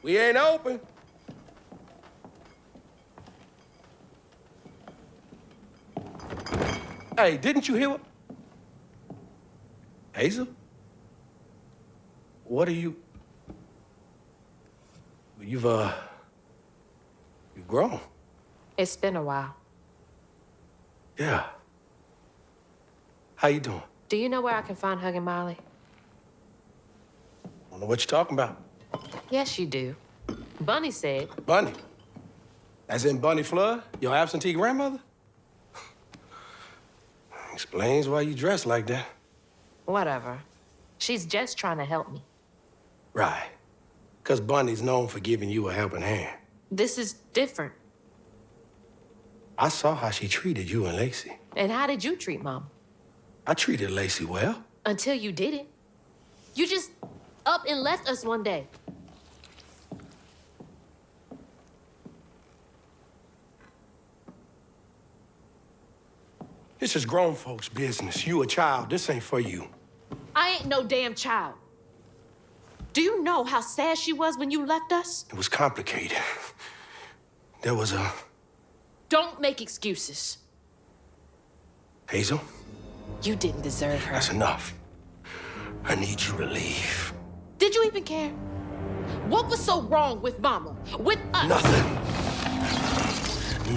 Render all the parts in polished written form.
We ain't open. Hey, didn't you hear what? Hazel? What are you? You've grown. It's been a while. Yeah. How you doing? Do you know where I can find Hug and Molly? I don't know what you're talking about. Yes, you do. Bunny said. Bunny? As in Bunny Flood, your absentee grandmother? Explains why you dress like that. Whatever. She's just trying to help me. Right. Because Bunny's known for giving you a helping hand. This is different. I saw how she treated you and Lacey. And how did you treat Mom? I treated Lacey well. Until you didn't. You just up and left us one day. This is grown folks' business. You a child. This ain't for you. I ain't no damn child. Do you know how sad she was when you left us? It was complicated. There was a... Don't make excuses. Hazel? You didn't deserve her. That's enough. I need you to leave. Did you even care? What was so wrong with Mama? With us? Nothing.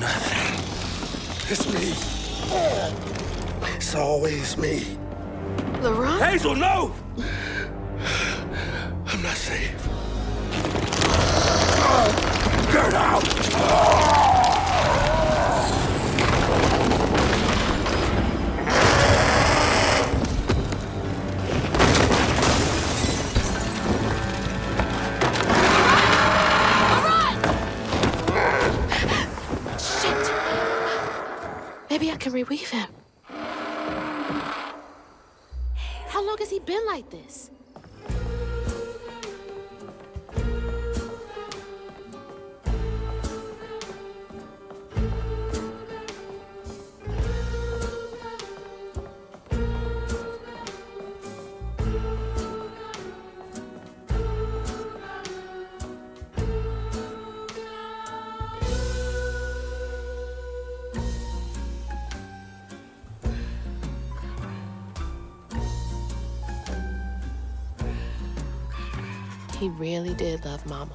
Nothing. It's me. It's always me. Laurent? Hazel, no! I'm not safe. Get out! Shit! Maybe I can reweave him. How long has he been like this? He really did love Mama.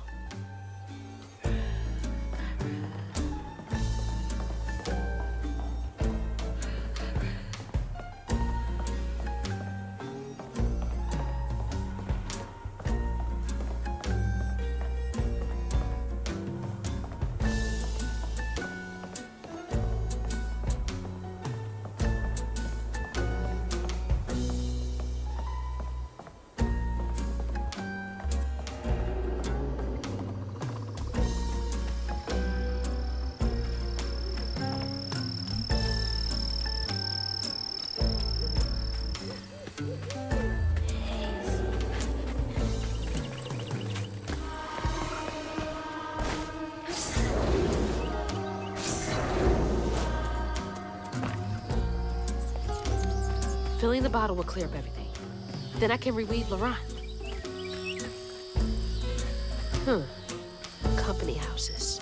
Filling the bottle will clear up everything. Then I can reweave Laurent. Company houses.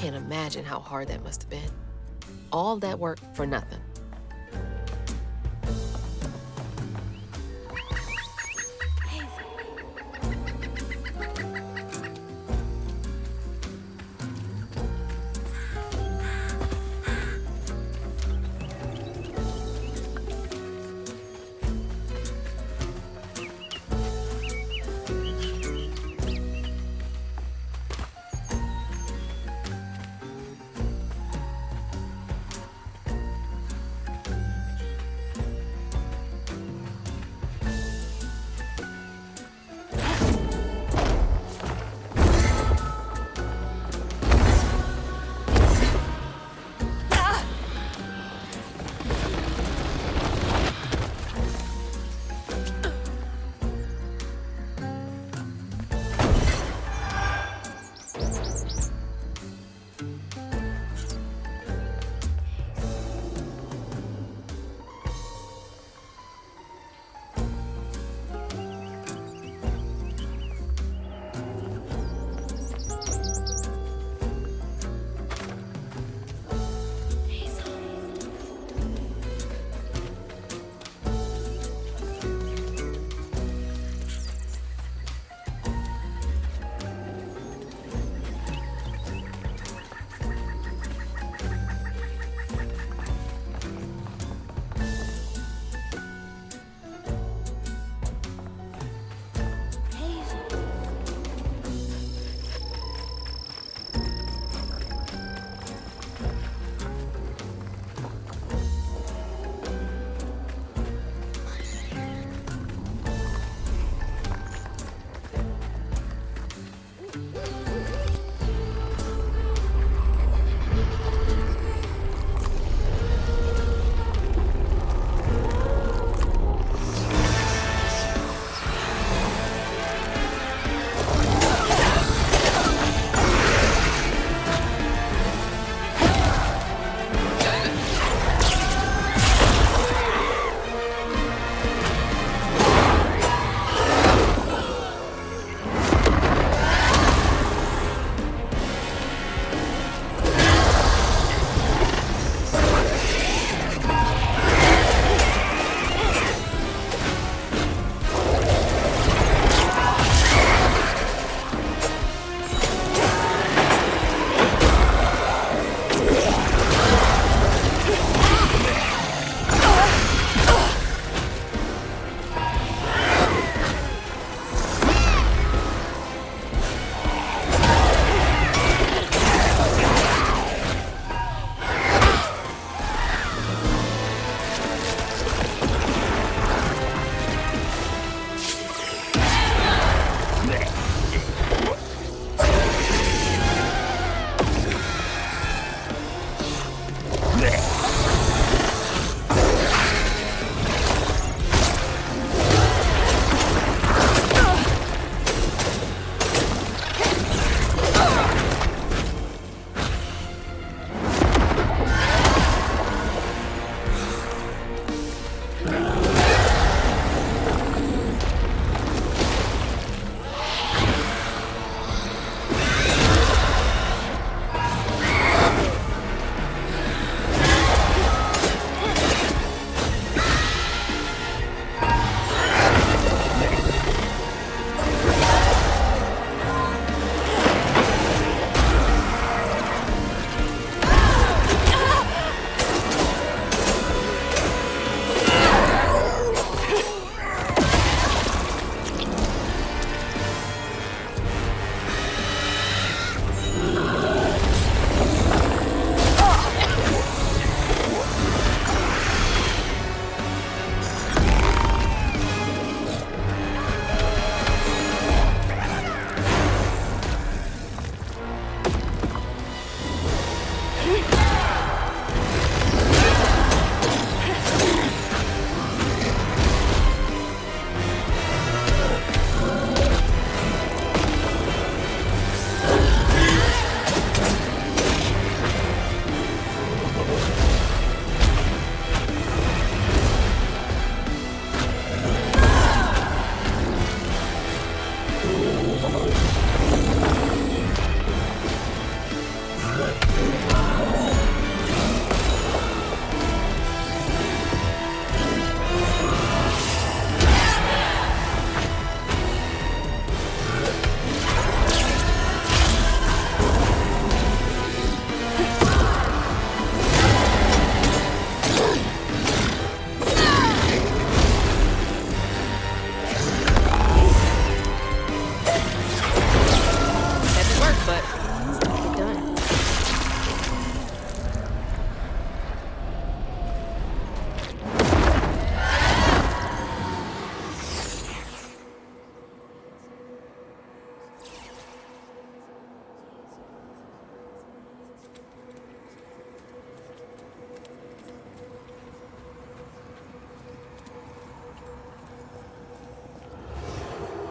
can't imagine how hard that must have been. All that work for nothing.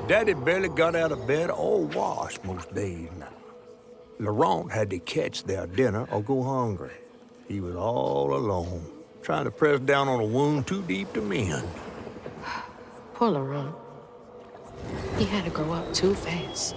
Daddy barely got out of bed or washed most days. Laurent had to catch their dinner or go hungry. He was all alone, trying to press down on a wound too deep to mend. Poor Laurent. He had to grow up too fast.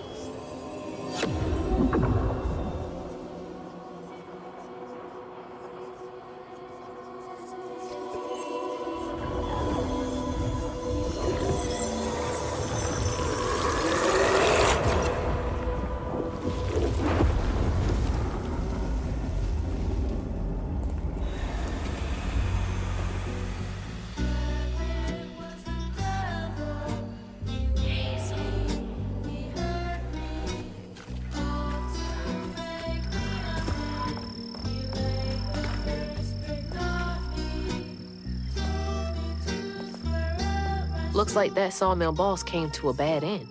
Looks like that sawmill boss came to a bad end.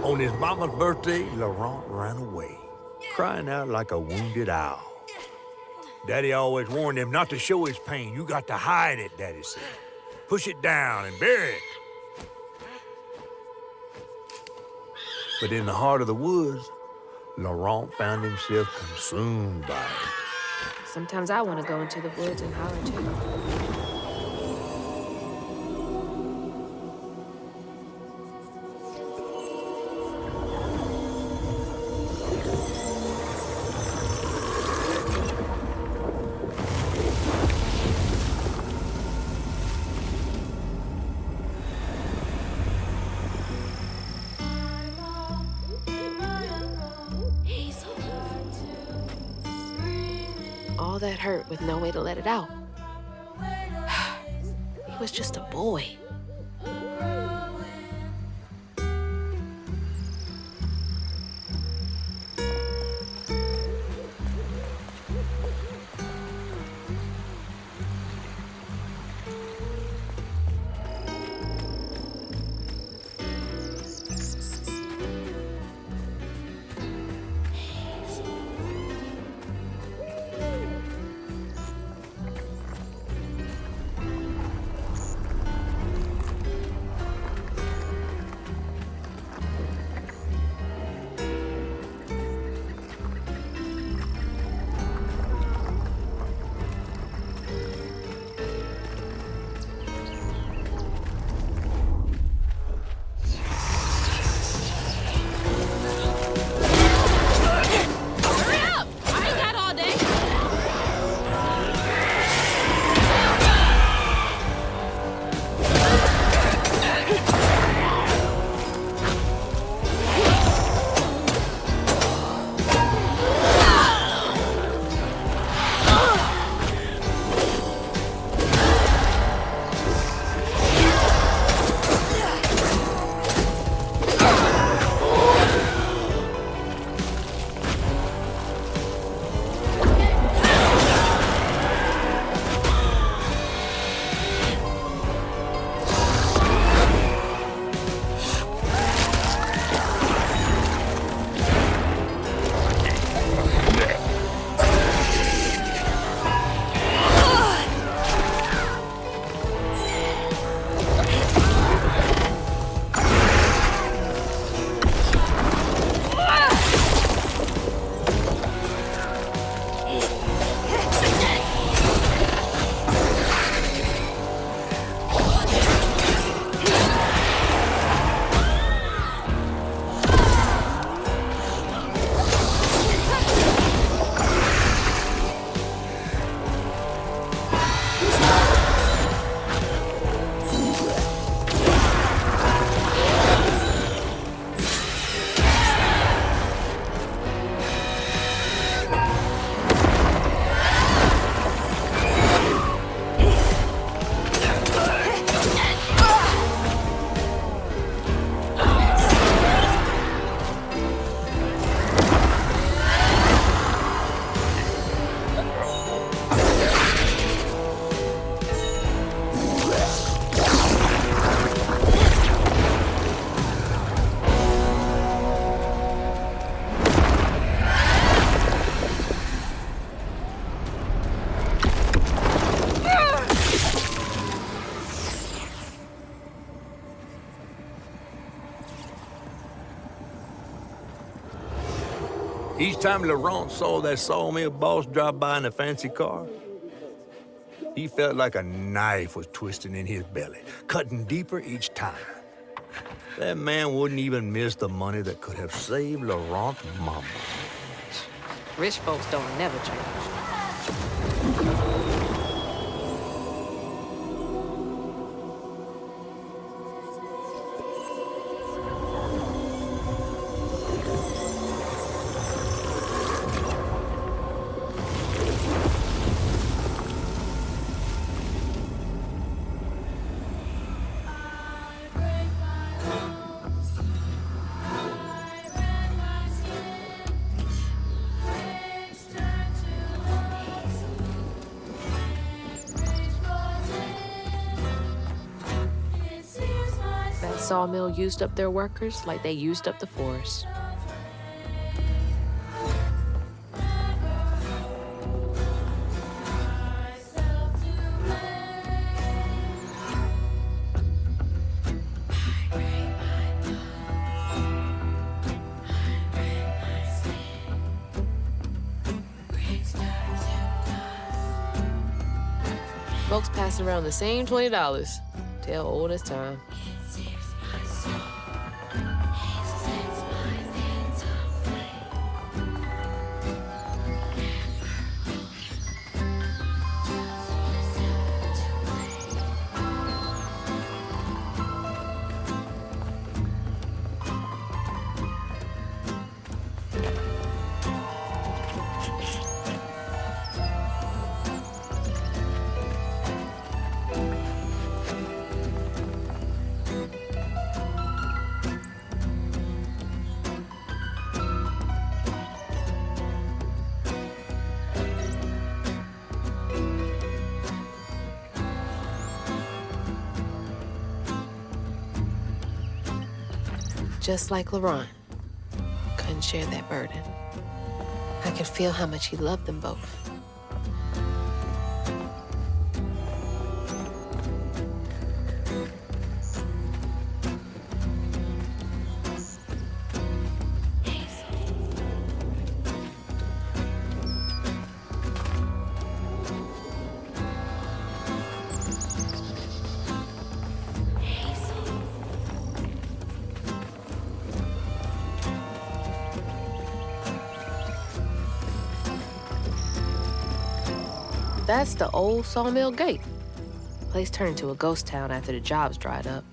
On his mama's birthday, Laurent ran away, crying out like a wounded owl. Daddy always warned him not to show his pain. You got to hide it, Daddy said. Push it down and bury it. But in the heart of the woods, Laurent found himself consumed by it. Sometimes I want to go into the woods and holler too. All that hurt with no way to let it out. He was just a boy. Each time Laurent saw that sawmill boss drive by in a fancy car, he felt like a knife was twisting in his belly, cutting deeper each time. That man wouldn't even miss the money that could have saved Laurent's mama. Rich folks don't never change. That sawmill used up their workers like they used up the forest. Folks passing around the same $20. Tale old as time. Just like Laurent, couldn't share that burden. I could feel how much he loved them both. That's the old Sawmill Gate. Place turned into a ghost town after the jobs dried up.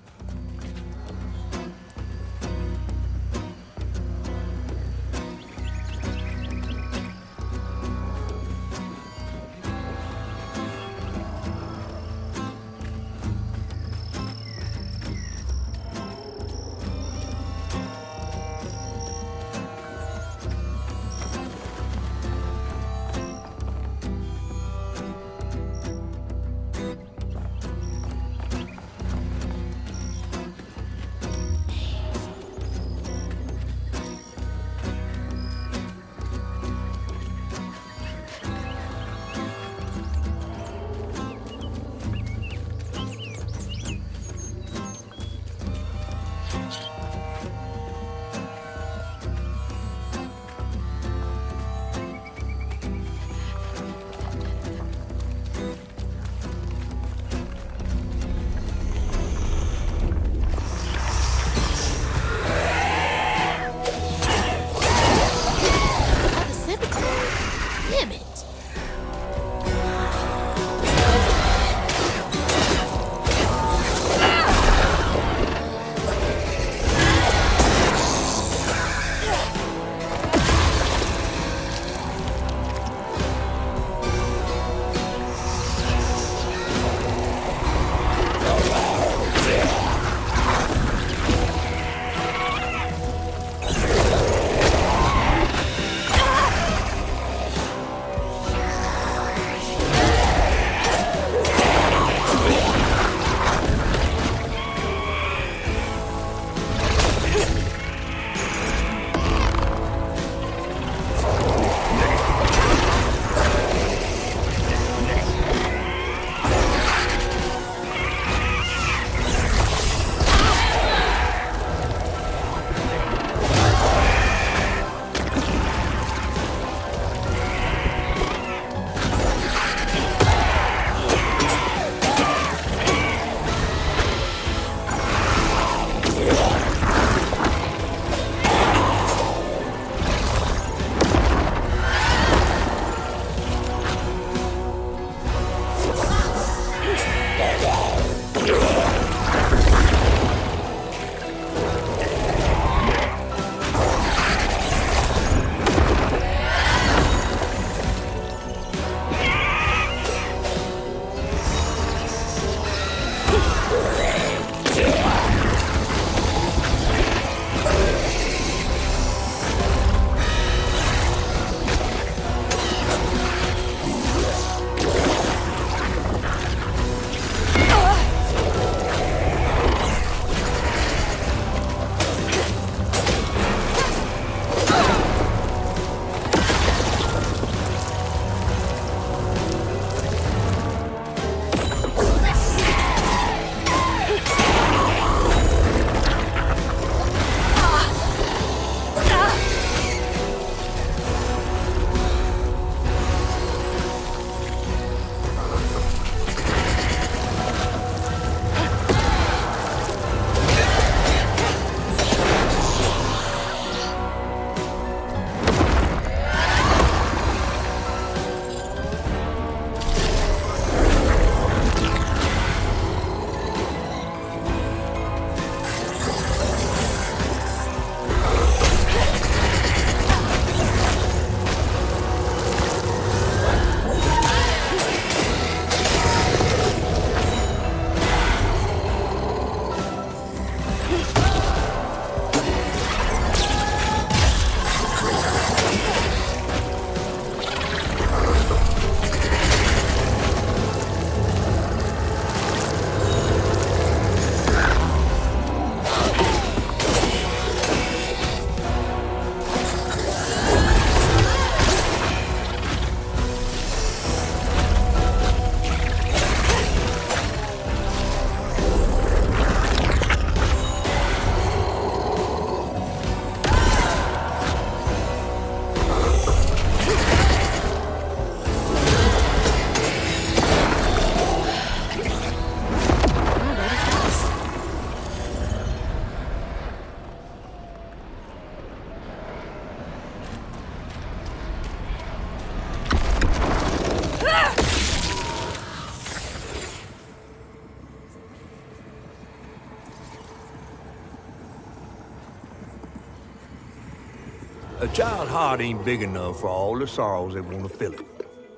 A child's heart ain't big enough for all the sorrows that want to fill it.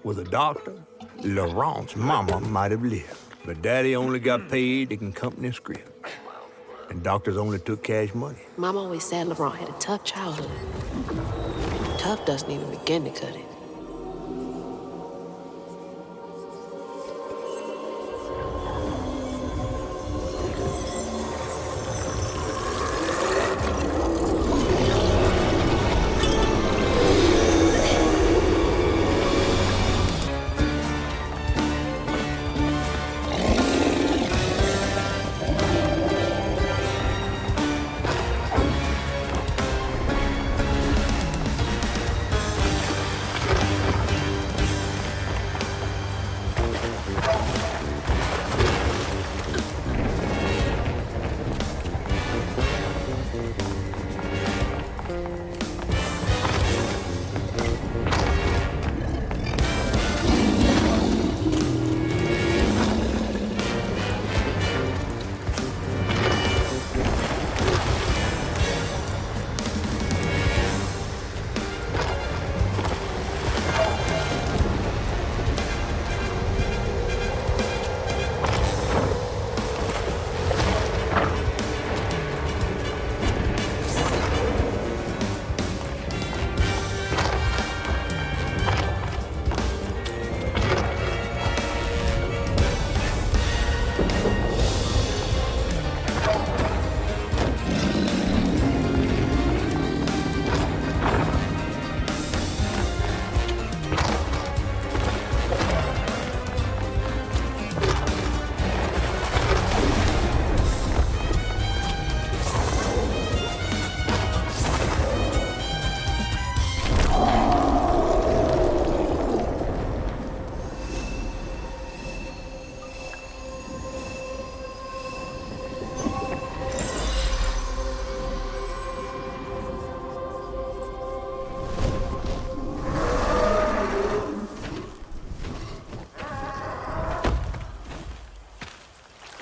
With a doctor, Laurent's mama might have lived. But Daddy only got paid taking company script. And doctors only took cash money. Mom always said Laurent had a tough childhood. Tough doesn't even begin to cut it.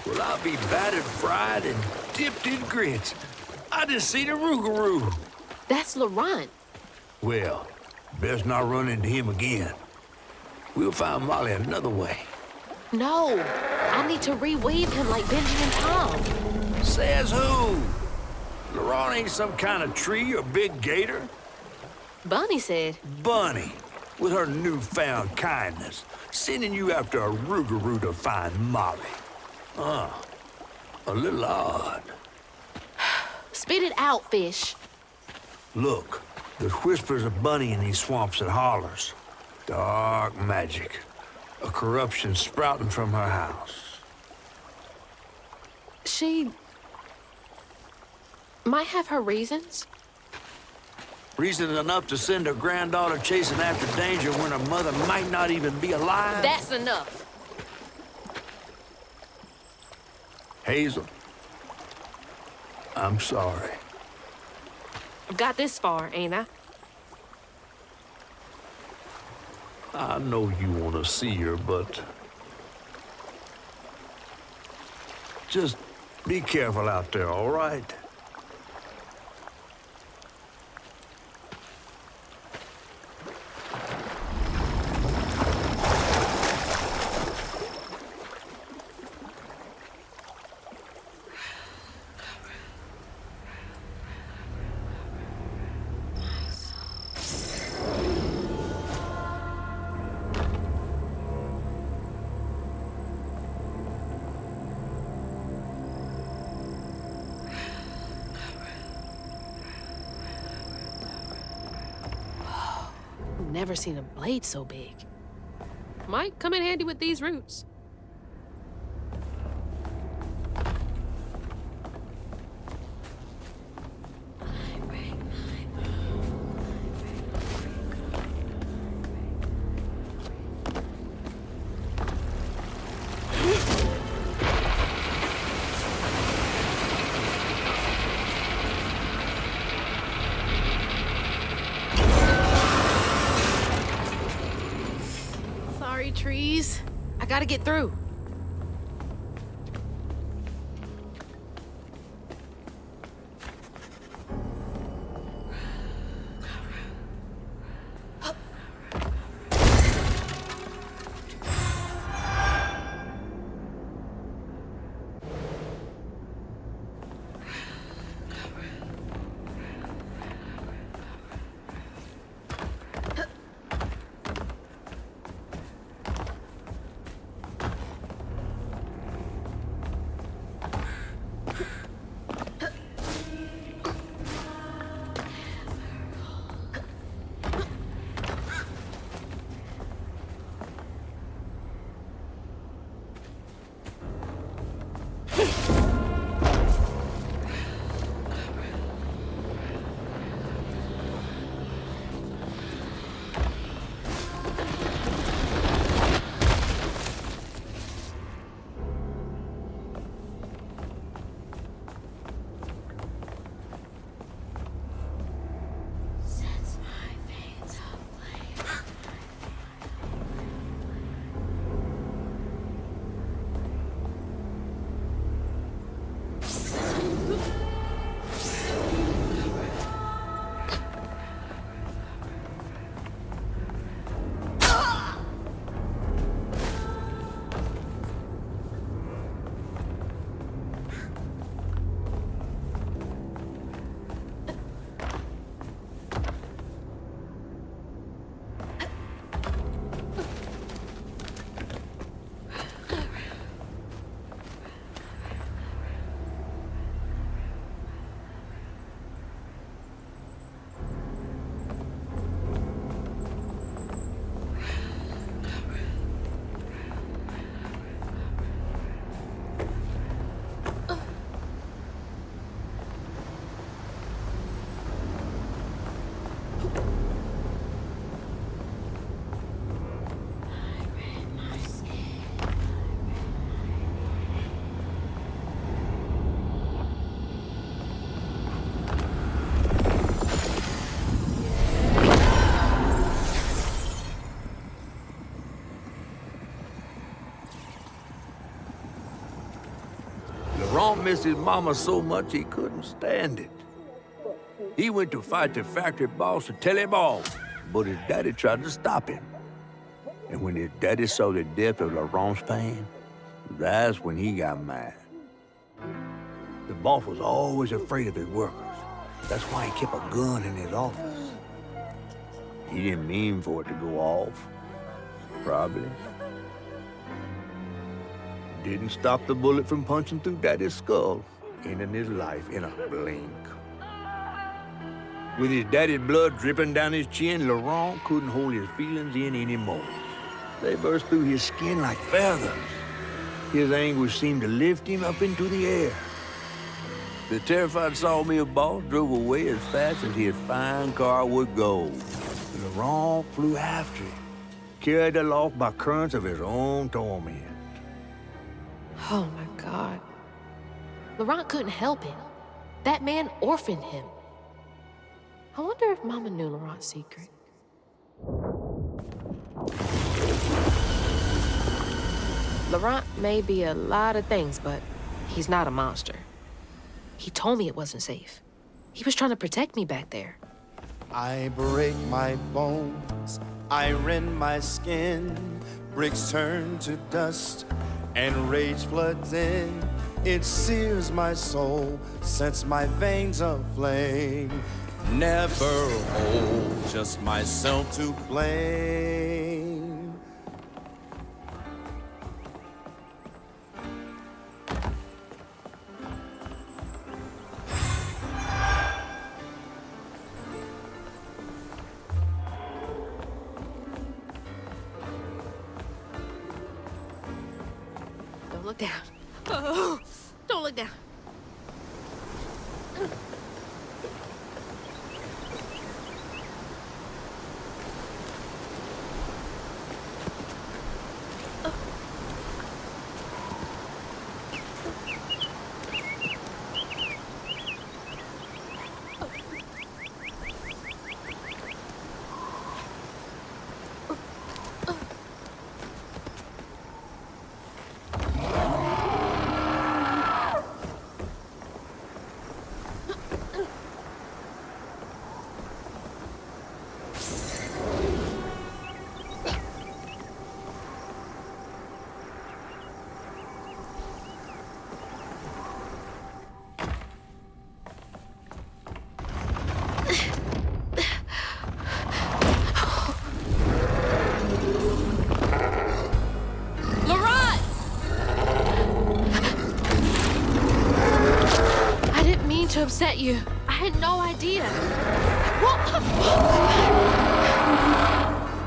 Well, I'll be battered, fried, and dipped in grits. I just seen a Rougarou. That's Laurent. Well, best not run into him again. We'll find Molly another way. No, I need to reweave him like Benji and Tom. Says who? Laurent ain't some kind of tree or big gator. Bunny said. Bunny, with her newfound kindness, sending you after a Rougarou to find Molly. A little odd. Spit it out, fish. Look, there's whispers of Bunny in these swamps and hollers. Dark magic. A corruption sprouting from her house. She might have her reasons. Reason enough to send her granddaughter chasing after danger when her mother might not even be alive? That's enough. Hazel, I'm sorry. I've got this far, ain't I? I know you want to see her, but just be careful out there, all right? Never seen a blade so big. Might come in handy with these roots. Trees. I gotta get through. missed his mama so much he couldn't stand it. He went to fight the factory boss to tell him off, but his daddy tried to stop him. And when his daddy saw the death of Laurent's pain, that's when he got mad. The boss was always afraid of his workers. That's why he kept a gun in his office. He didn't mean for it to go off, probably. Didn't stop the bullet from punching through Daddy's skull, ending his life in a blink. With his daddy's blood dripping down his chin, Laurent couldn't hold his feelings in anymore. They burst through his skin like feathers. His anguish seemed to lift him up into the air. The terrified sawmill boss drove away as fast as his fine car would go. Laurent flew after it, carried aloft by currents of his own torment. Oh my God. Laurent couldn't help it. That man orphaned him. I wonder if Mama knew Laurent's secret. Laurent may be a lot of things, but he's not a monster. He told me it wasn't safe. He was trying to protect me back there. I break my bones, I rend my skin, bricks turn to dust, and rage floods in. It sears my soul, sets my veins aflame. Never hold just myself to blame. Don't look down. Oh, don't look down. To upset you. I had no idea.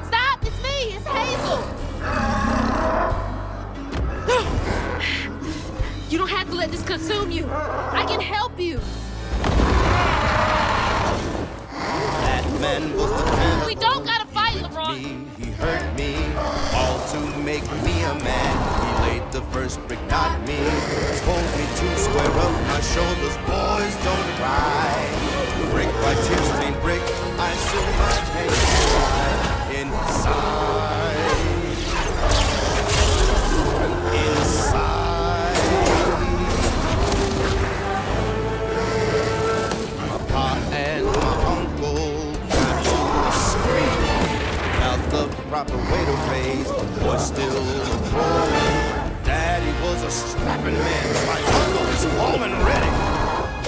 Stop! It's me! It's Hazel! You don't have to let this consume you. I can help you. That man was the man. We don't gotta fight, Laurent. He hurt me, all to make me a man. He laid the first brick, not me. Told me to square up my shoulders, boys, don't cry. Brick by tear stained brick, I seal my pain inside. My pa and my uncle got on the street. Now the proper way to raise a boy still a boy. Daddy was a strapping man. My uncle was warm and ready.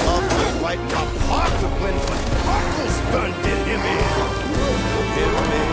Love to fight, my pa could win, but uncle's gun did him in. Him in.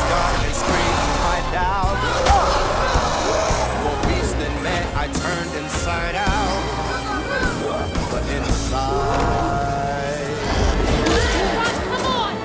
God and screamed my doubt. For beast and man I turned inside out. But inside, Come on!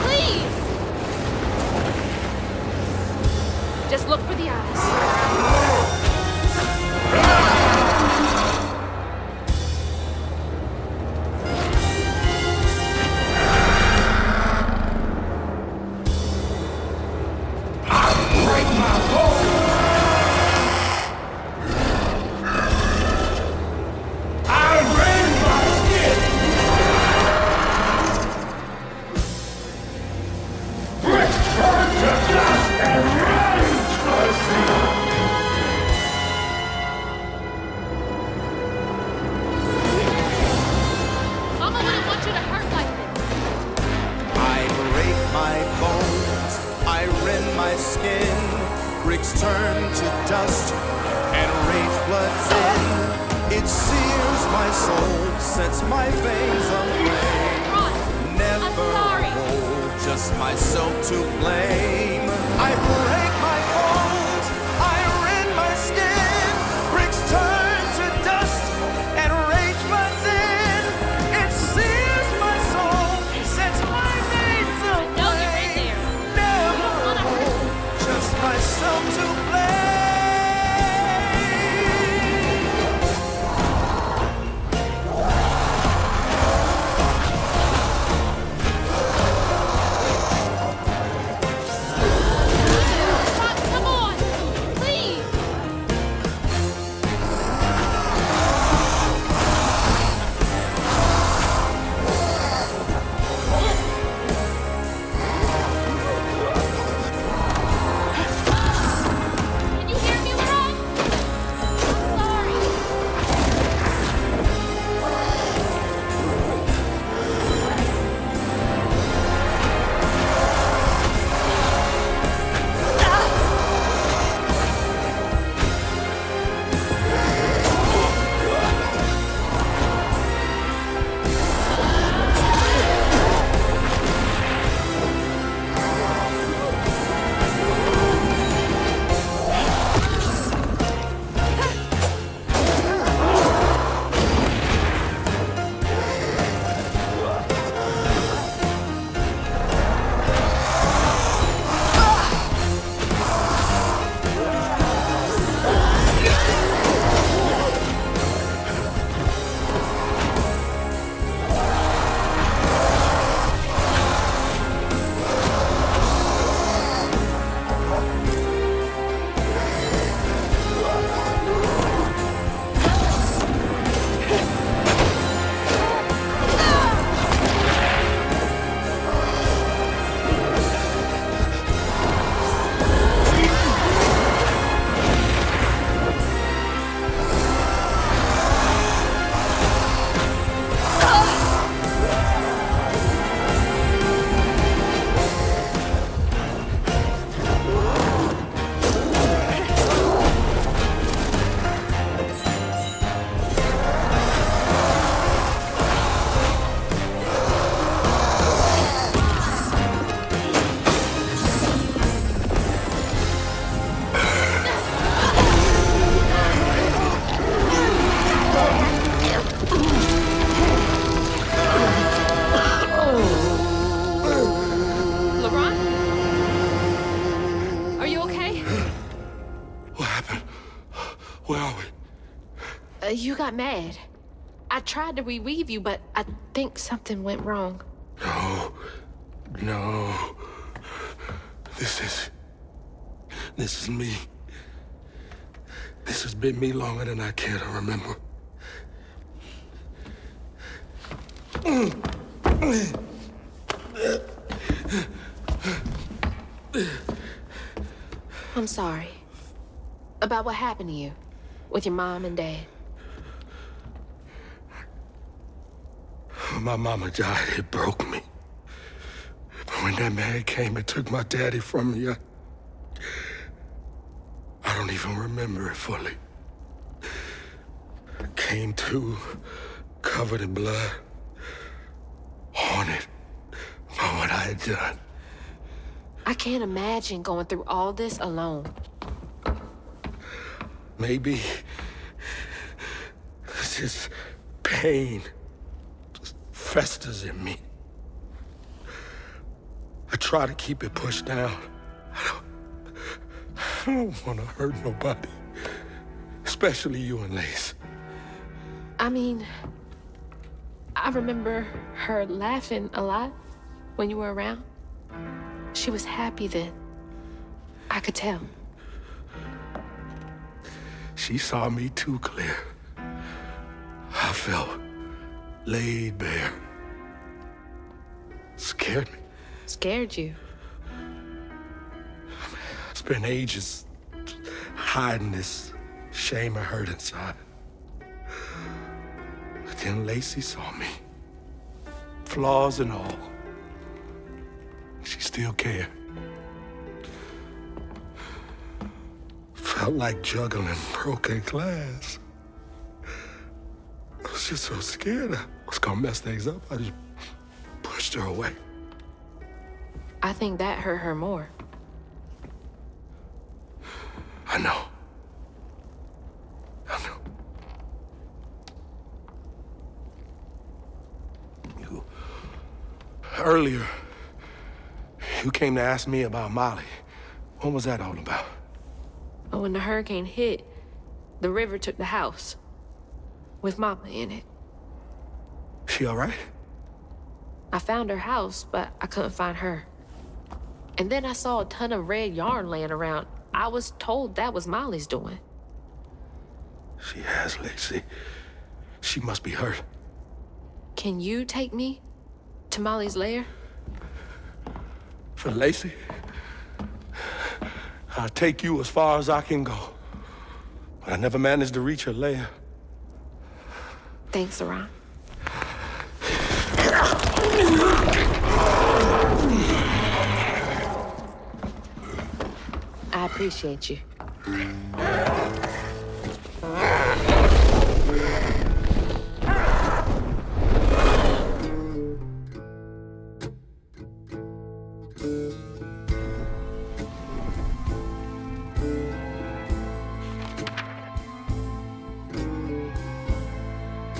Please! Just look for the eyes. Mama wouldn't want you to hurt like this. I break my bones, I rend my skin, bricks turn to dust, and rage floods in. It sears my soul, sets my veins aflame. Ron, Never I'm sorry. hold just myself to blame. I break my bones, I rend my skin, bricks turn to dust, and rage floods in. It sears my soul, sets my veins No, you're in aflame. there. Never You don't wanna hurt hold just myself to blame. Where are we? You got mad. I tried to reweave you, but I think something went wrong. No. This is me. This has been me longer than I care to remember. I'm sorry. About what happened to you with your mom and dad. When my mama died, it broke me. But when that man came and took my daddy from me, I don't even remember it fully. I came to, covered in blood, haunted by what I had done. I can't imagine going through all this alone. Maybe this pain just festers in me. I try to keep it pushed down. I don't want to hurt nobody, especially you and Lace. I mean, I remember her laughing a lot when you were around. She was happy then. I could tell. She saw me too clear. I felt laid bare. Scared me. Scared you. I spent ages hiding this shame and hurt inside. But then Lacey saw me. Flaws and all. She still cared. Felt like juggling broken glass. I was just so scared I was gonna mess things up. I just pushed her away. I think that hurt her more. I know. I know. Earlier, you came to ask me about Molly. What was that all about? But when the hurricane hit, the river took the house with Mama in it. She all right? I found her house, but I couldn't find her. And then I saw a ton of red yarn laying around. I was told that was Molly's doing. She has, Lacey. She must be hurt. Can you take me to Molly's lair? For Lacey, I'll take you as far as I can go. But I never managed to reach her lair. Thanks, Saran. I appreciate you.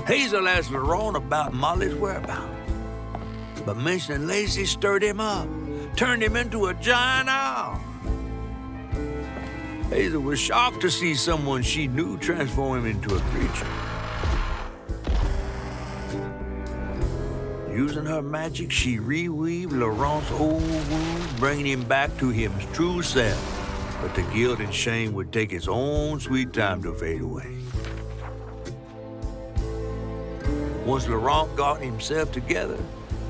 Hazel asked Laurent about Molly's whereabouts. But mentioning Lacey stirred him up, turned him into a giant owl. Hazel was shocked to see someone she knew transform him into a creature. Using her magic, she reweaved Laurent's old wound, bringing him back to his true self. But the guilt and shame would take its own sweet time to fade away. Once Laurent got himself together,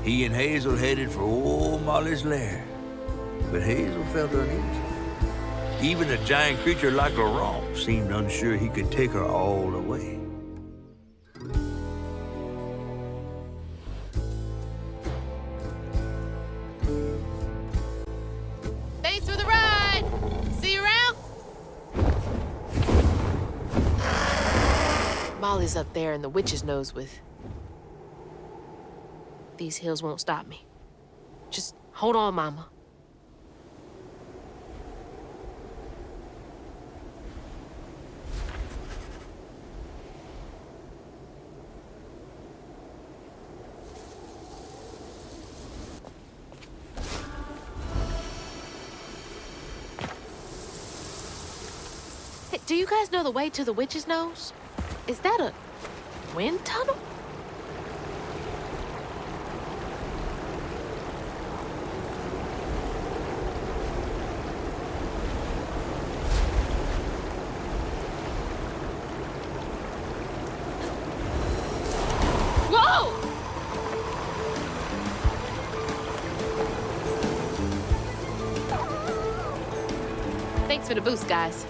he and Hazel headed for old Molly's lair. But Hazel felt uneasy. Even a giant creature like Laurent seemed unsure he could take her all the way. Thanks for the ride! See you around? Molly's up there in the witch's nose with... These hills won't stop me. Just hold on, Mama. Do you guys know the way to the witch's nose? Is that a wind tunnel? Whoa! Thanks for the boost, guys.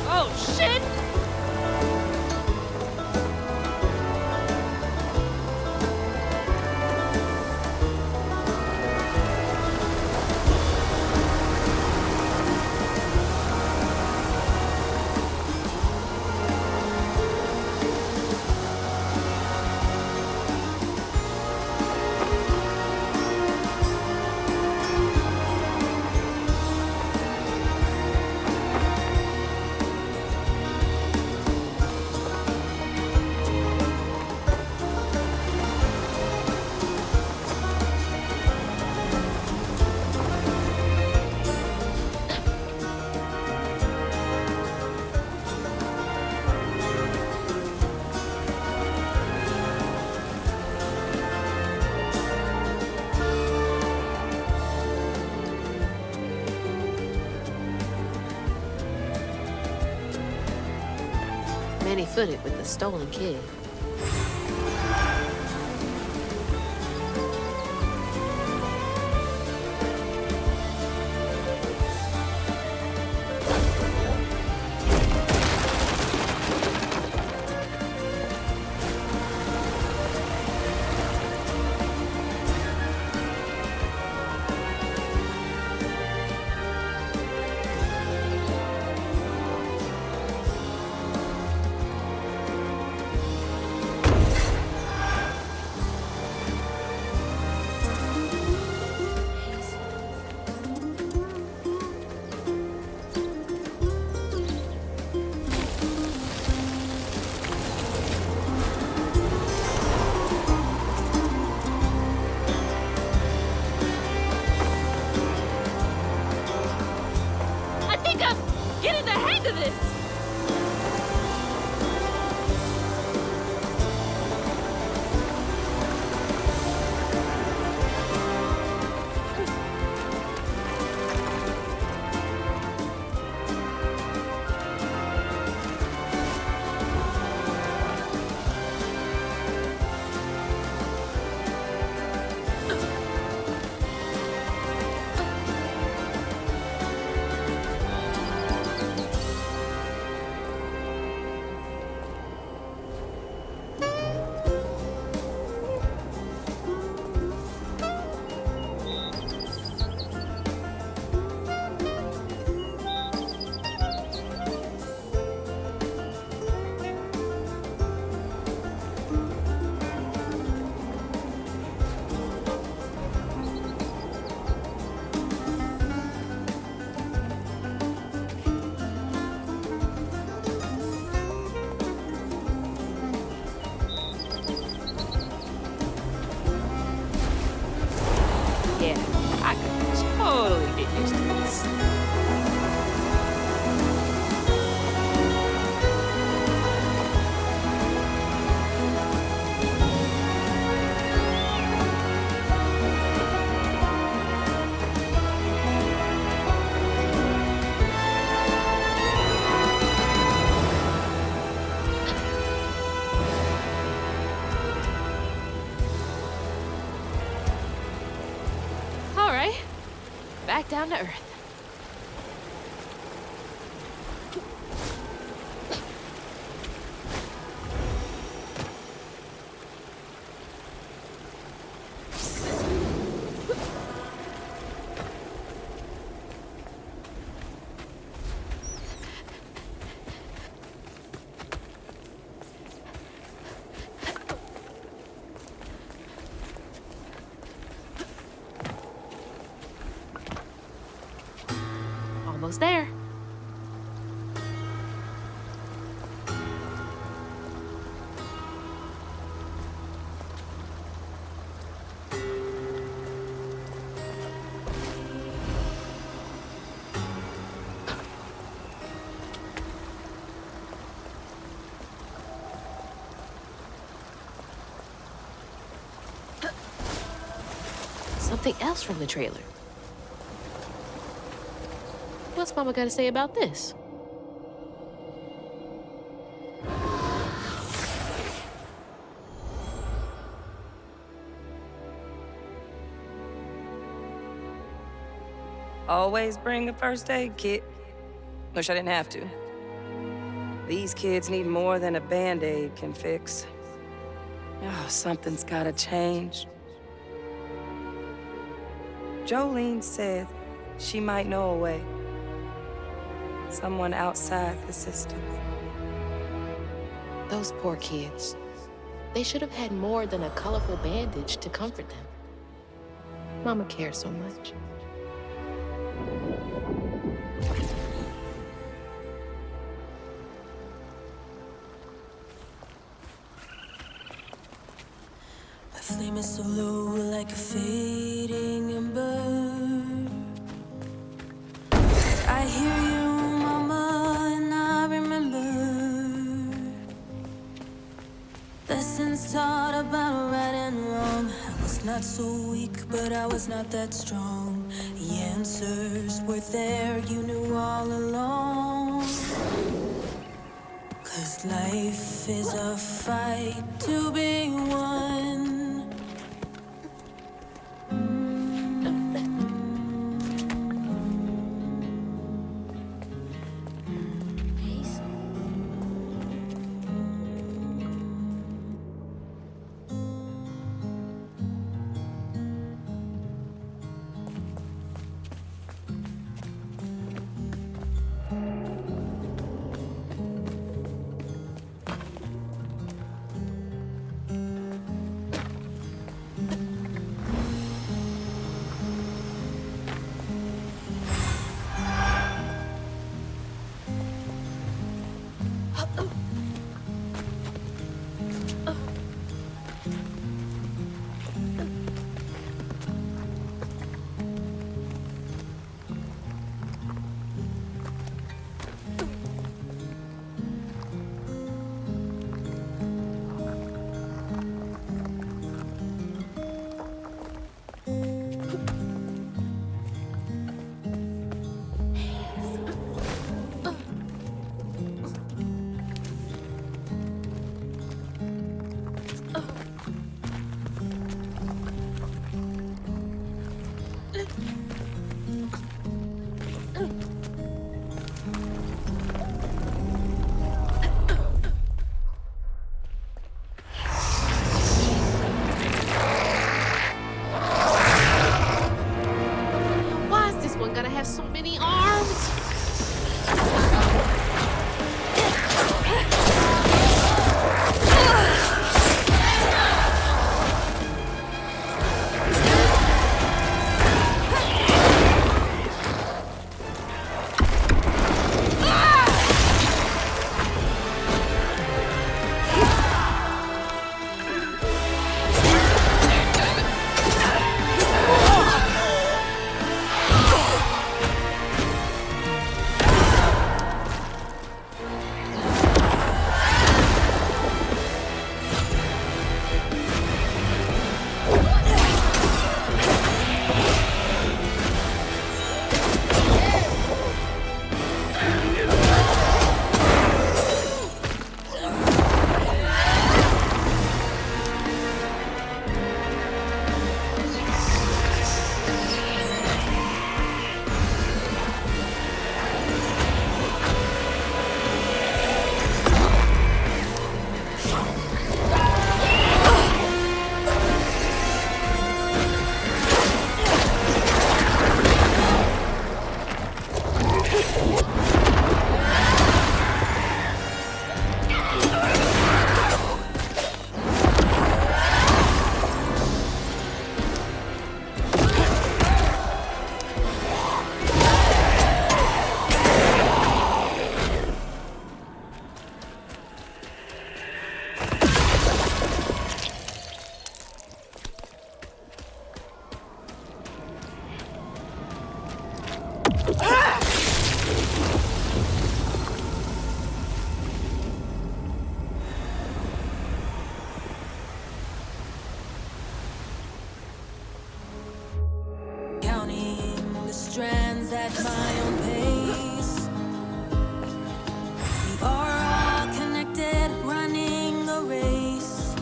Oh, shit! Many-footed with the stolen kid. I think I'm getting the hang of this! Yeah, I could totally get used to this. All right, back down to earth. Almost there. Something else from the trailer. What's Mama got to say about this? Always bring a first aid kit. Wish I didn't have to. These kids need more than a Band-Aid can fix. Oh, something's gotta change. Jolene said she might know a way. Someone outside the system. Those poor kids. They should have had more than a colorful bandage to comfort them. Mama cares so much. My flame is so low, like a fading ember. I hear you, Mama, and I remember lessons taught about right and wrong. I was not so weak, but I was not that strong. The answers were there, you knew all along. 'Cause life is a fight to be won. strands at my own pace. We are all connected, running a race.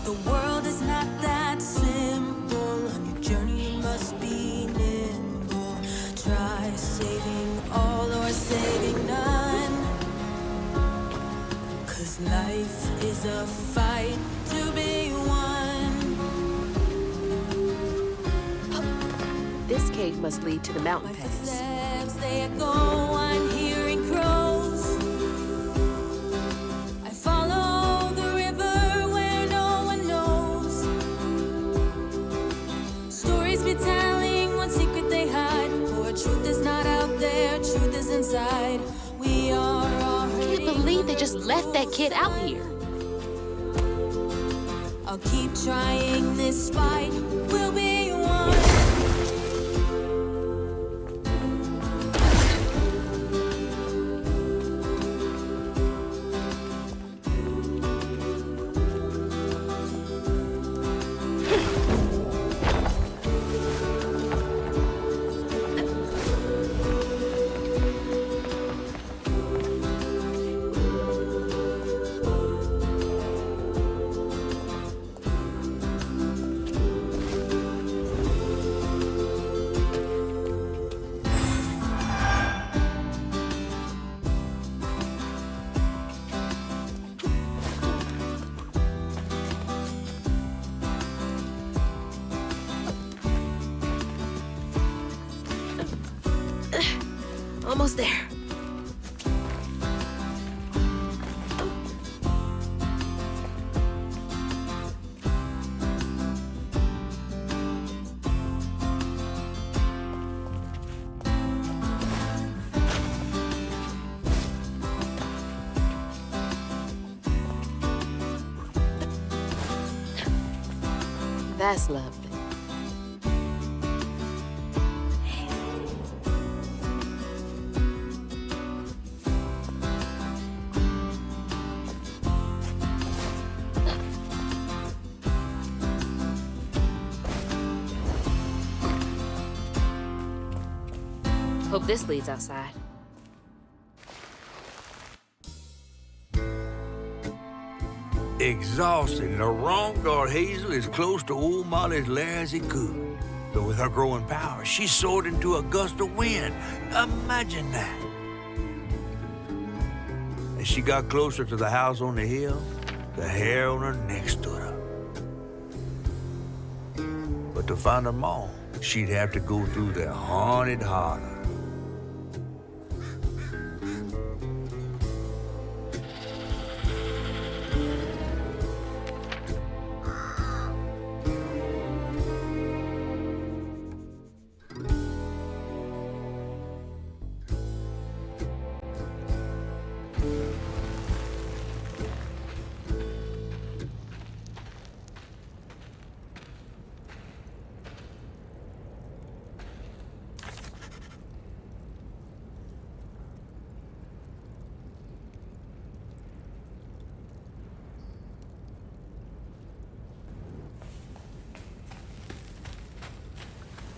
The world is not that simple. On your journey, you must be nimble. Try saving all or saving none. 'Cause life is a fight to be won. This cave must lead to the mountain My pass. footsteps, they echo, I'm hearing crows. I follow the river where no one knows. Stories be telling what secret they hide. For truth is not out there, truth is inside. We are all I can't believe they just left that kid out here. I'll keep trying, this fight will be won. Almost there. That's lovely. Hope this leads outside. Exhausted, Laurent got Hazel as close to old Molly's lair as he could. But with her growing power, she soared into a gust of wind. Imagine that. As she got closer to the house on the hill, the hair on her neck stood up. But to find her mom, she'd have to go through the haunted holler.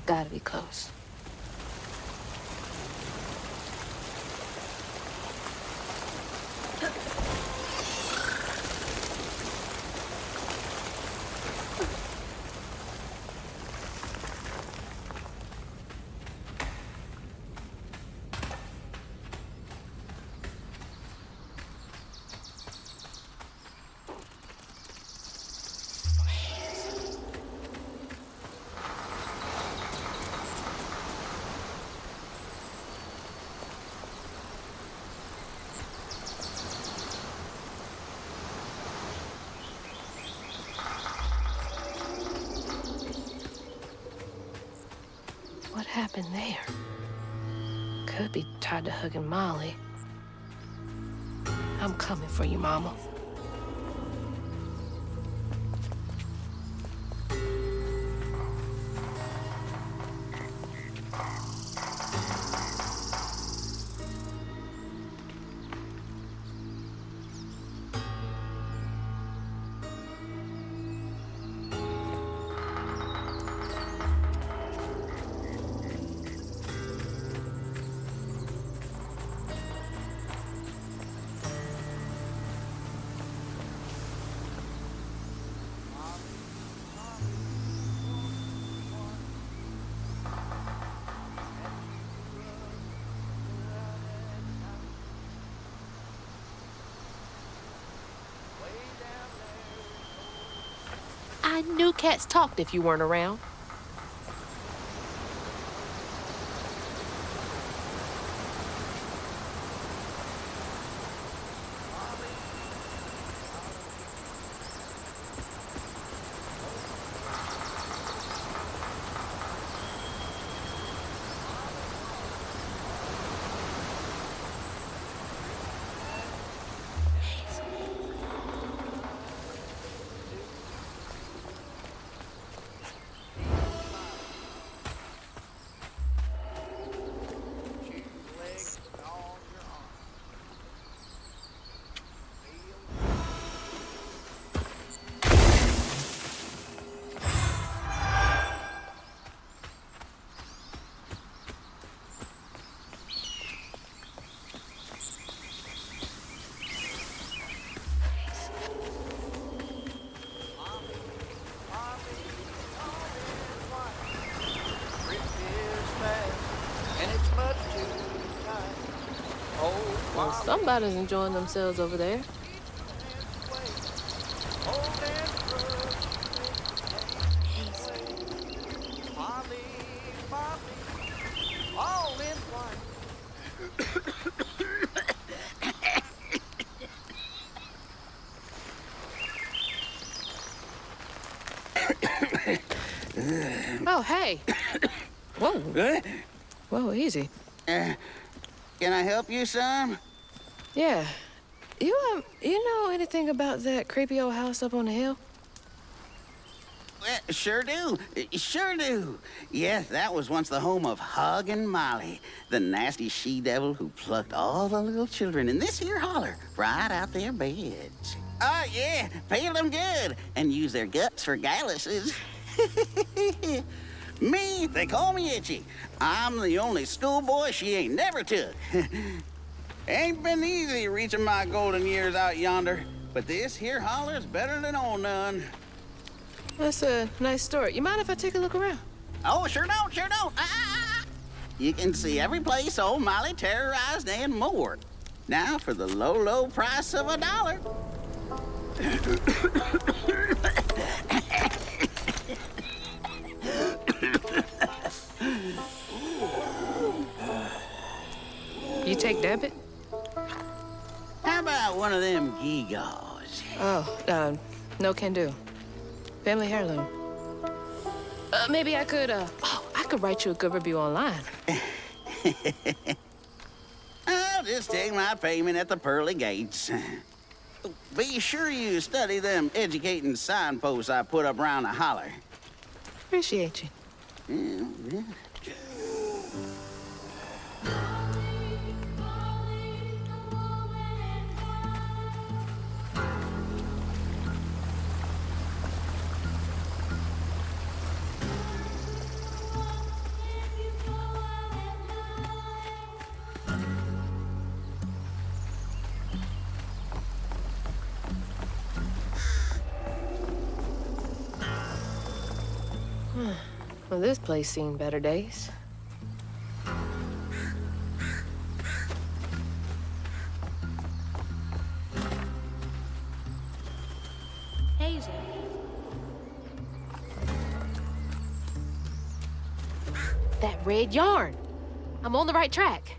Gotta be close. What happened there? Could be tied to hugging Molly. I'm coming for you, Mama. knew cats talked if you weren't around. Well, somebody's enjoying themselves over there. Oh, hey. Whoa. Good? Whoa, easy. Can I help you, son? Yeah. You know anything about that creepy old house up on the hill? Well, sure do. Sure do. Yes, that was once the home of Hug and Molly, the nasty she-devil who plucked all the little children in this here holler right out their beds. Oh, yeah, peeled them good and used their guts for galluses. Me, they call me Itchy. I'm the only schoolboy she ain't never took. Ain't been easy reaching my golden years out yonder, but this here holler's better than old none. That's a nice story. You mind if I take a look around? Oh, sure don't, sure don't. You can see every place old Molly terrorized and more. Now for the low, low price of $1. You take debit? How about one of them gewgaws? Oh, no can do. Family heirloom. Maybe I could, I could write you a good review online. I'll just take my payment at the pearly gates. Be sure you study them educating signposts I put up around the holler. Appreciate you. Yeah. Well, this place seen better days. Hazel. That red yarn. I'm on the right track.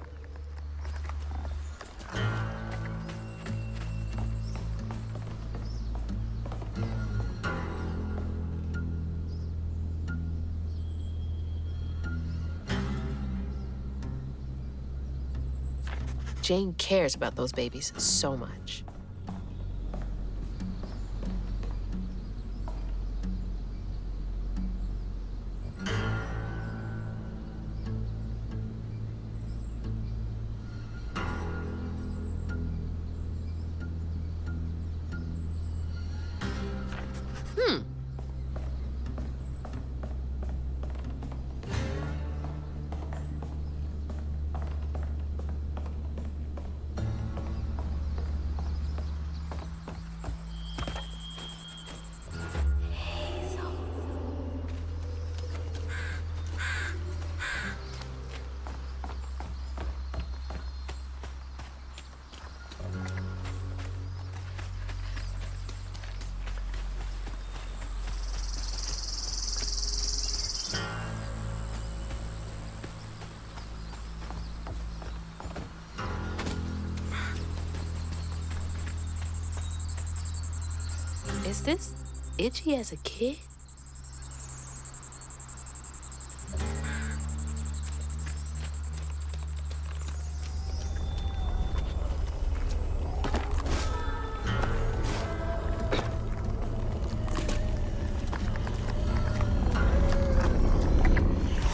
Jane cares about those babies so much. Is this Itchy as a kid?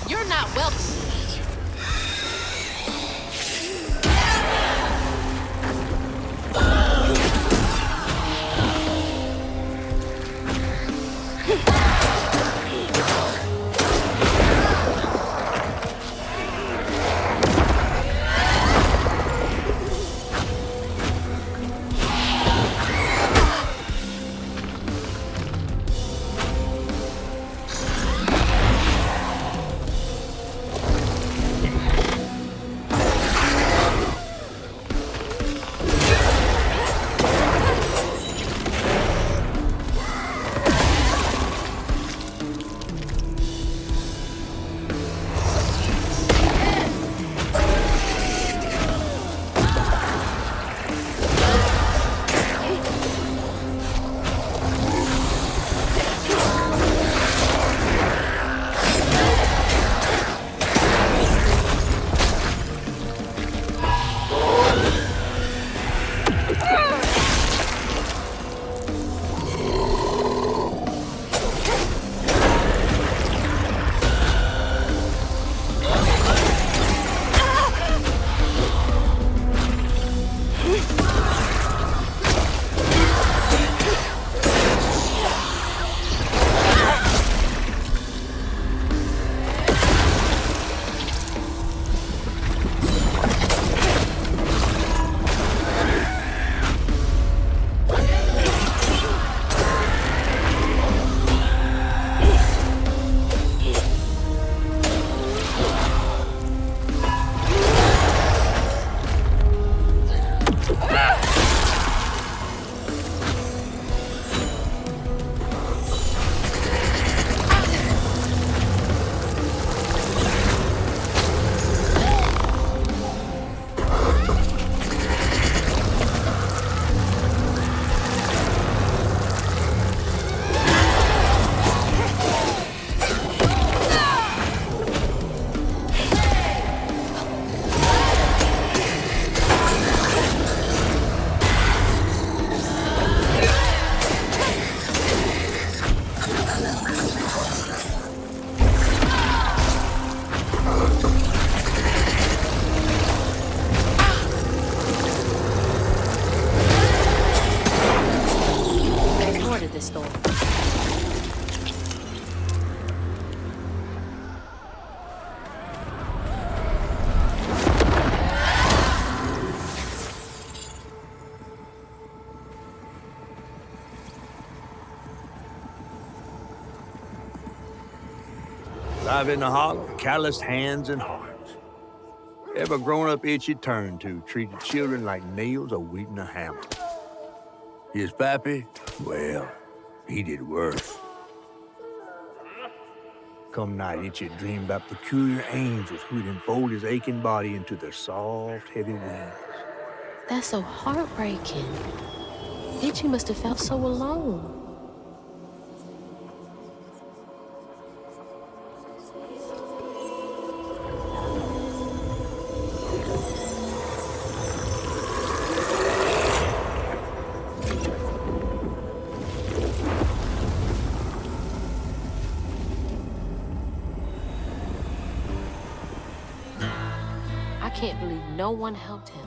You're not welcome. This store. Live in the hollow, calloused hands and hearts. Ever grown-up itchy turned to, treated children like nails or wheat in a hammer. His pappy, well, he did worse. Come night, Itchy dreamed about peculiar angels who'd enfold his aching body into their soft, heavy wings. That's so heartbreaking. Itchy must have felt so alone. I can't believe no one helped him.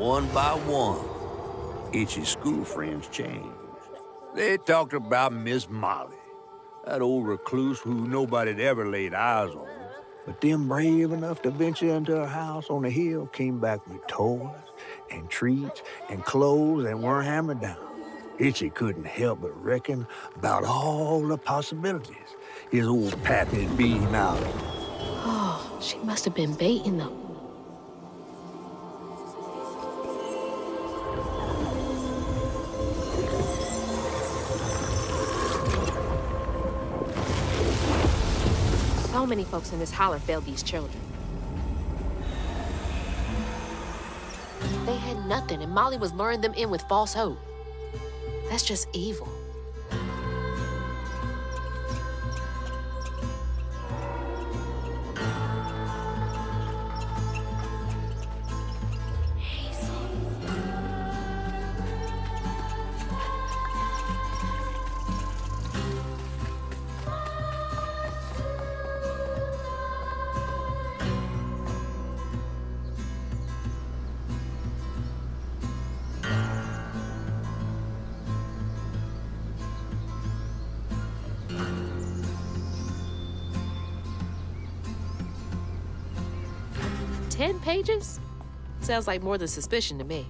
one by one, Itchy's school friends changed. They talked about Miss Molly, that old recluse who nobody'd ever laid eyes on. But them brave enough to venture into her house on the hill came back with toys and treats and clothes and weren't hammered down. Itchy couldn't help but reckon about all the possibilities his old pappy'd beat him out of. Oh, she must have been baiting them. So many folks in this holler failed these children. They had nothing, and Molly was luring them in with false hope. That's just evil. "10 pages? Sounds like more than suspicion to me."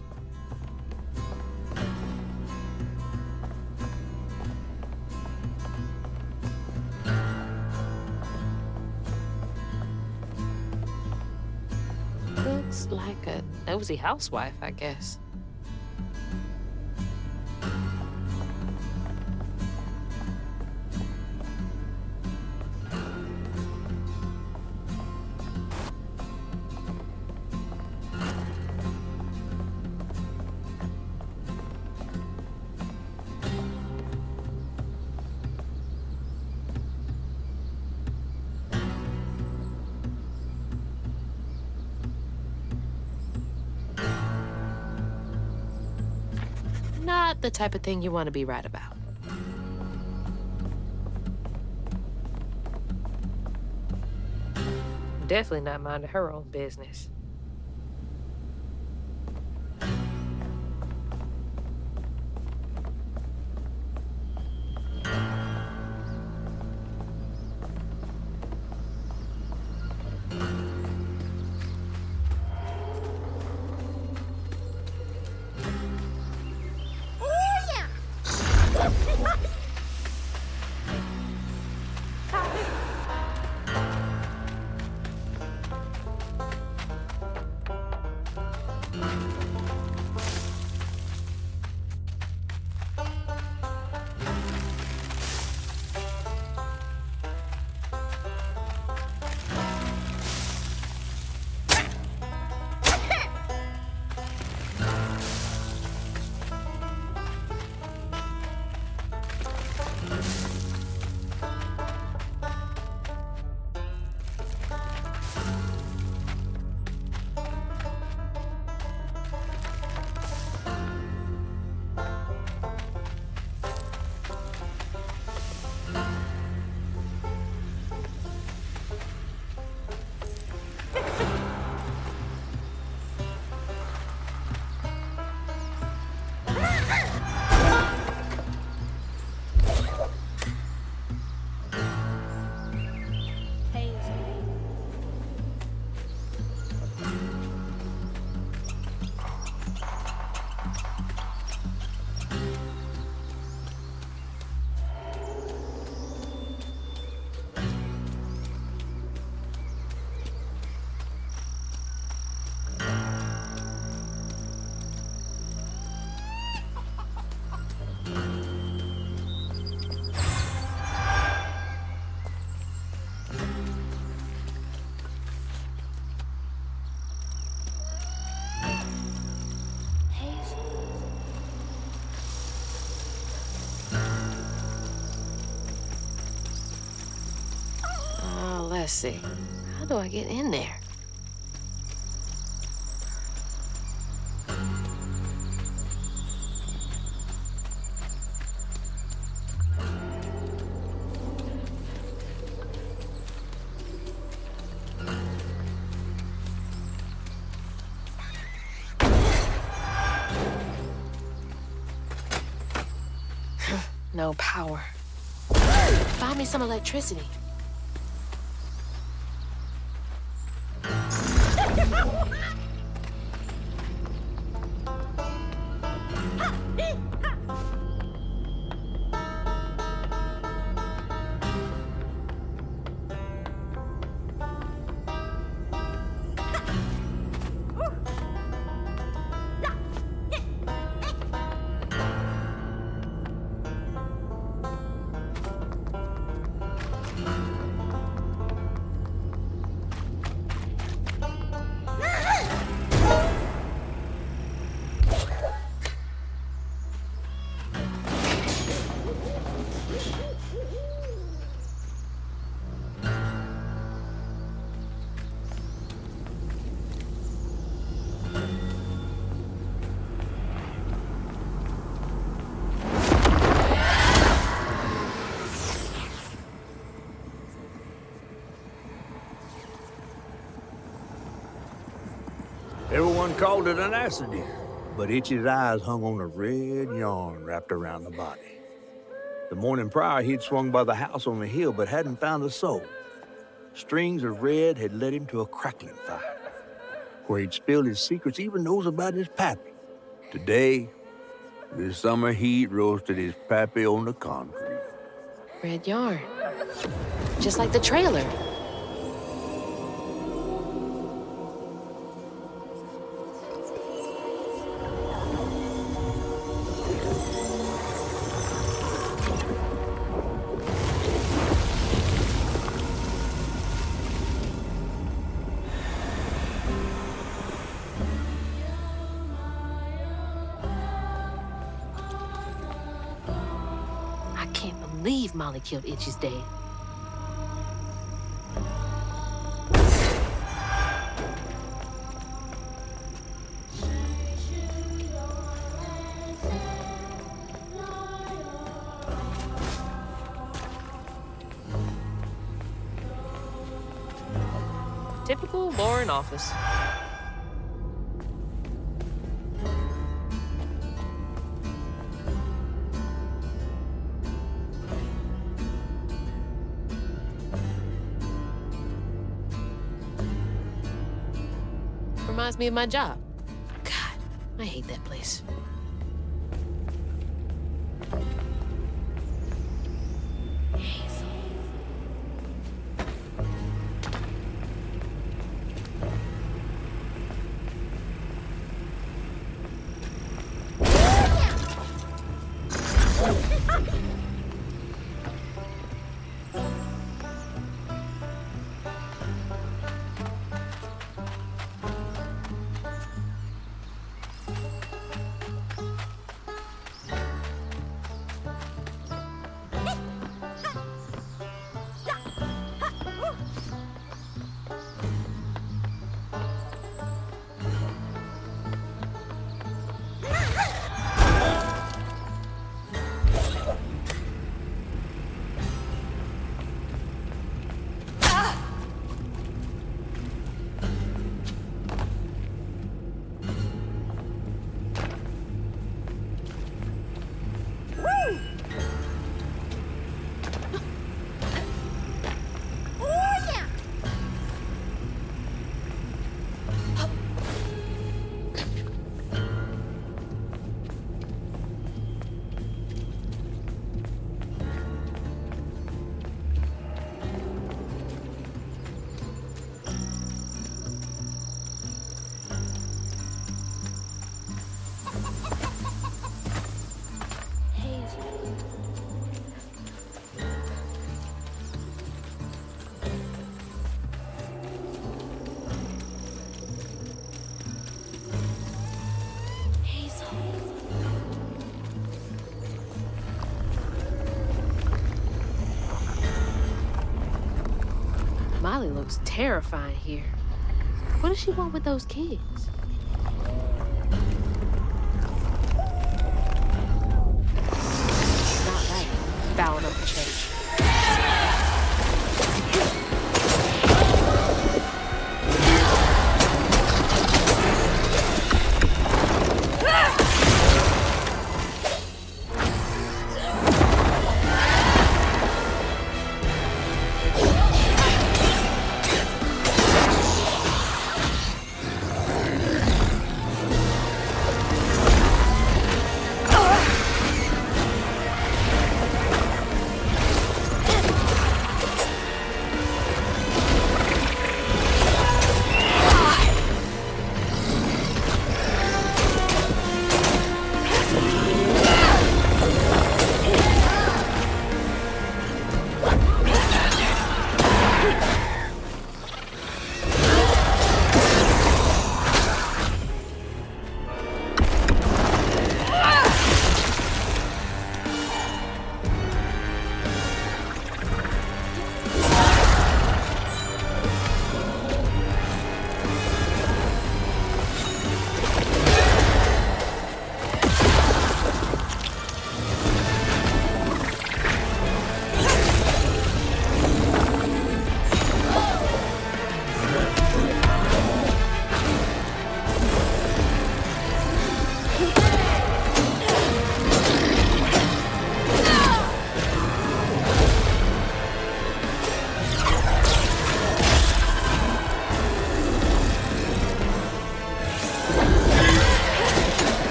Looks like a nosy housewife, I guess. Not the type of thing you want to be right about. Definitely not minding her own business. Let's see. How do I get in there? no power. Find me some electricity. Everyone called it an accident, but Itchy's eyes hung on a red yarn wrapped around the body. The morning prior, he'd swung by the house on the hill, but hadn't found a soul. Strings of red had led him to a crackling fire, where he'd spilled his secrets, even those about his pappy. Today, the summer heat roasted his pappy on the concrete. Red yarn. Just like the trailer. I can't believe Molly killed Itchy's dad. Typical boring office. Reminds me of my job. God, I hate that place. Molly looks terrifying here. What does she want with those kids? Not right. Bowing up the church.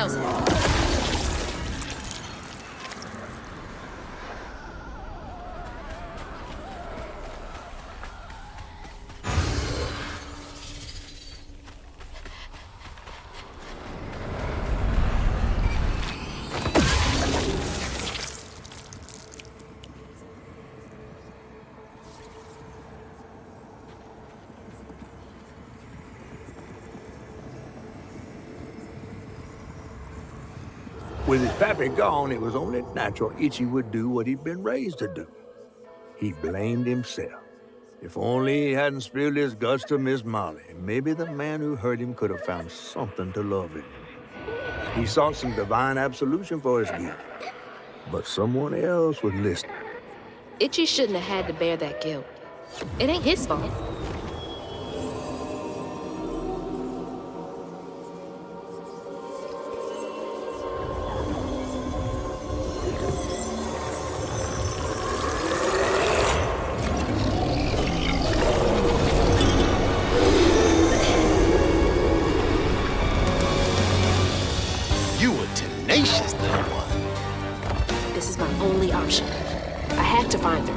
else. With his pappy gone, it was only natural Itchy would do what he'd been raised to do. He blamed himself. If only he hadn't spilled his guts to Miss Molly, maybe the man who hurt him could have found something to love in him. He sought some divine absolution for his guilt, but someone else was listening. Itchy shouldn't have had to bear that guilt. It ain't his fault. You were tenacious, little one. This is my only option. I had to find her.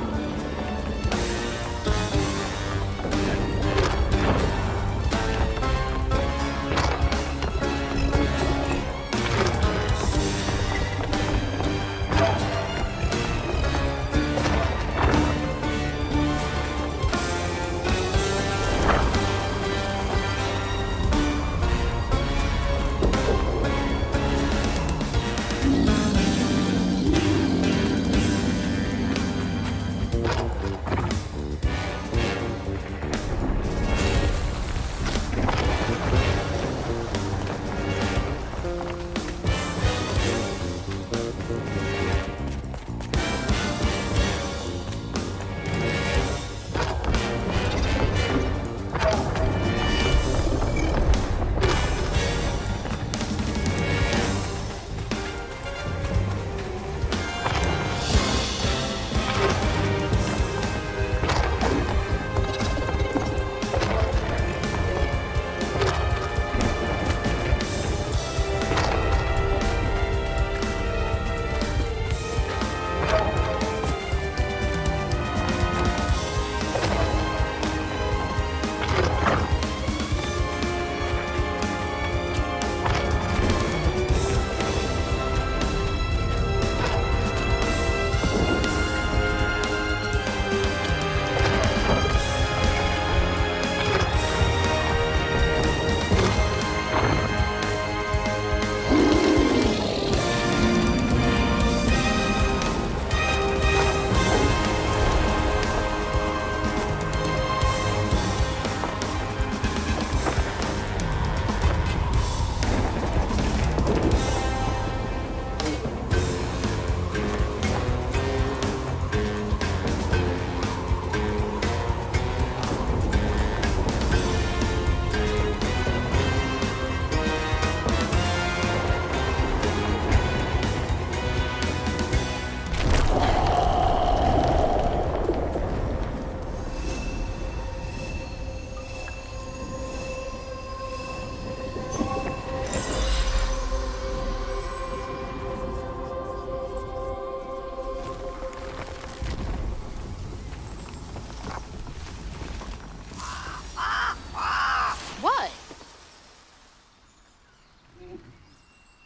What?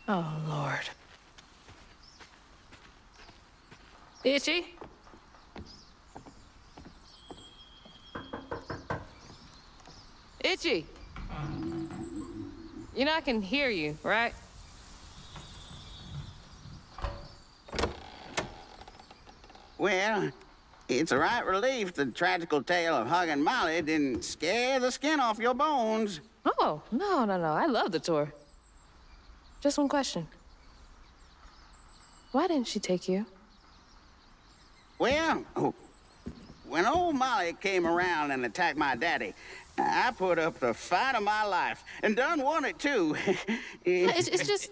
Oh, Lord. Itchy? Itchy? You know I can hear you, right? Well, it's a right relief the tragical tale of Hug and Molly didn't scare the skin off your bones. Oh, no. I love the tour. Just one question. Why didn't she take you? Well, when old Molly came around and attacked my daddy, I put up the fight of my life and done won it too. It's just...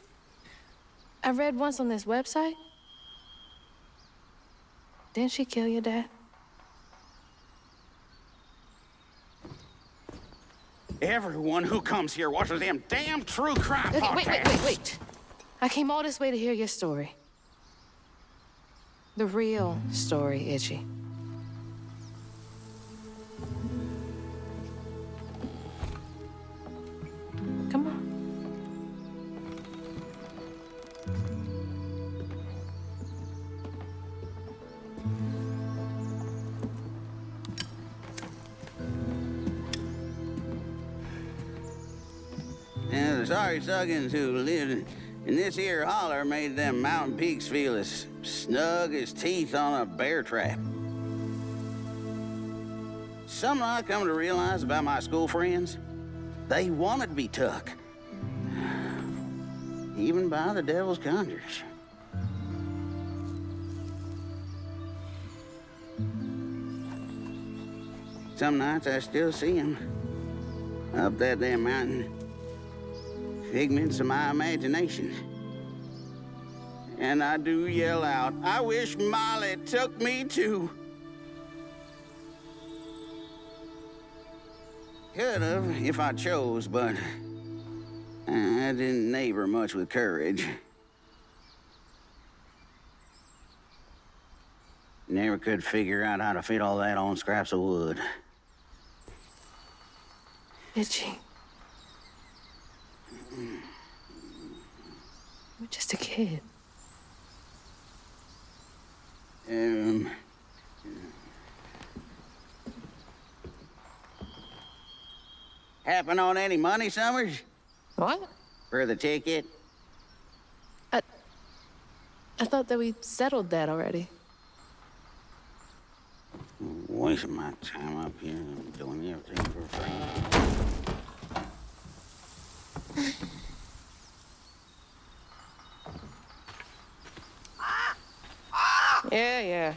I read once on this website. Didn't she kill your dad? Everyone who comes here watches them damn true crime podcasts. Wait. I came all this way to hear your story. The real story, Itchy. Come on. And the sorry suckins who lived in this here holler made them mountain peaks feel as snug as teeth on a bear trap. Something I come to realize about my school friends, they wanted to be took. Even by the devil's conjures. Some nights I still see them up that damn mountain. Figments of my imagination. And I do yell out, I wish Molly took me too. Could have if I chose, but I didn't neighbor much with courage. Never could figure out how to fit all that on scraps of wood. Itchy. You're just a kid. Happen on any money, Summers? What? For the ticket? I thought that we settled that already. Wasting my time up here doing everything for free. Yeah.